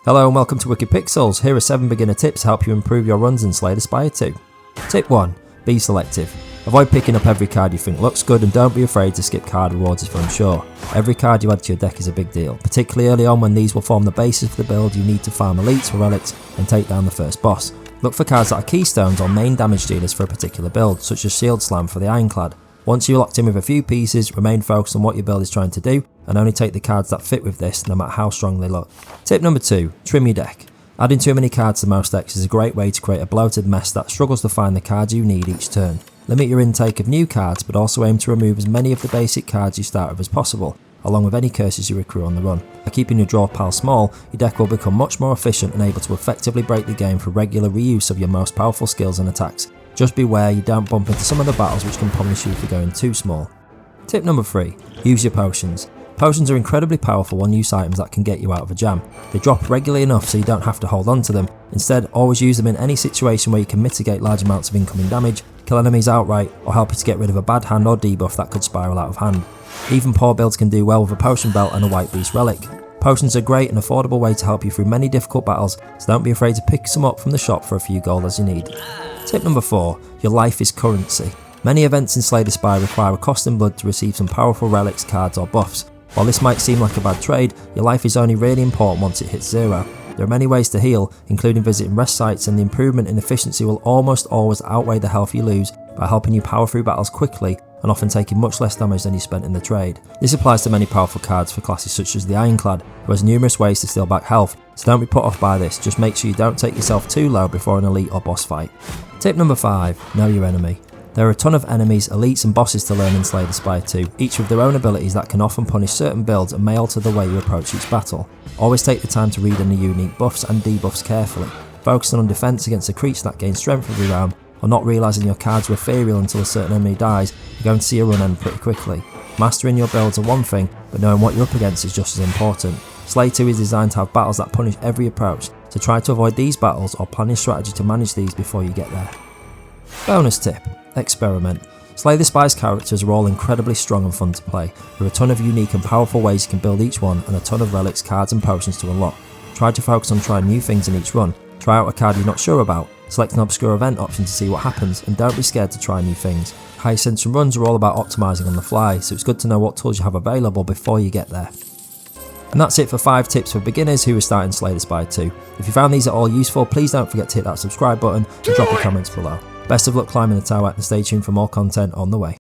Hello and welcome to Wicked Pixels. Here are 7 beginner tips to help you improve your runs in Slay the Spire 2. Tip 1. Be selective. Avoid picking up every card you think looks good and don't be afraid to skip card rewards if unsure. Every card you add to your deck is a big deal, particularly early on when these will form the basis for the build. You need to farm elites for relics and take down the first boss. Look for cards that are keystones or main damage dealers for a particular build, such as Shield Slam for the Ironclad. Once you're locked in with a few pieces, remain focused on what your build is trying to do and only take the cards that fit with this, no matter how strong they look. Tip number 2. Trim your deck. Adding too many cards to most decks is a great way to create a bloated mess that struggles to find the cards you need each turn. Limit your intake of new cards, but also aim to remove as many of the basic cards you start with as possible, along with any curses you accrue on the run. By keeping your draw pile small, your deck will become much more efficient and able to effectively break the game for regular reuse of your most powerful skills and attacks. Just beware you don't bump into some of the battles which can punish you for going too small. Tip number 3. Use your potions. Potions are incredibly powerful one-use items that can get you out of a jam. They drop regularly enough so you don't have to hold on to them. Instead, always use them in any situation where you can mitigate large amounts of incoming damage, kill enemies outright, or help you to get rid of a bad hand or debuff that could spiral out of hand. Even poor builds can do well with a potion belt and a white beast relic. Potions are a great and affordable way to help you through many difficult battles, so don't be afraid to pick some up from the shop for a few gold as you need. Tip number 4. Your life is currency. Many events in Slay the Spire require a cost in blood to receive some powerful relics, cards or buffs. While this might seem like a bad trade, your life is only really important once it hits 0. There are many ways to heal, including visiting rest sites, and the improvement in efficiency will almost always outweigh the health you lose by helping you power through battles quickly and often taking much less damage than you spent in the trade. This applies to many powerful cards for classes such as the Ironclad, who has numerous ways to steal back health, so don't be put off by this, just make sure you don't take yourself too low before an elite or boss fight. Tip number 5. Know your enemy. There are a ton of enemies, elites and bosses to learn in Slay the Spire 2, each with their own abilities that can often punish certain builds and may alter the way you approach each battle. Always take the time to read any unique buffs and debuffs carefully. Focusing on defense against a creature that gains strength every round, or not realising your cards are ethereal until a certain enemy dies, you're going to see a run end pretty quickly. Mastering your builds are one thing, but knowing what you're up against is just as important. Slay 2 is designed to have battles that punish every approach, so try to avoid these battles or plan your strategy to manage these before you get there. Bonus tip. Experiment. Slay the Spire's characters are all incredibly strong and fun to play. There are a ton of unique and powerful ways you can build each one and a ton of relics, cards and potions to unlock. Try to focus on trying new things in each run. Try out a card you're not sure about. Select an obscure event option to see what happens, and don't be scared to try new things. High Ascension runs are all about optimising on the fly, so it's good to know what tools you have available before you get there. And that's it for 5 tips for beginners who are starting Slay the Spire 2. If you found these at all useful, please don't forget to hit that subscribe button and drop your comments below. Best of luck climbing the tower and stay tuned for more content on the way.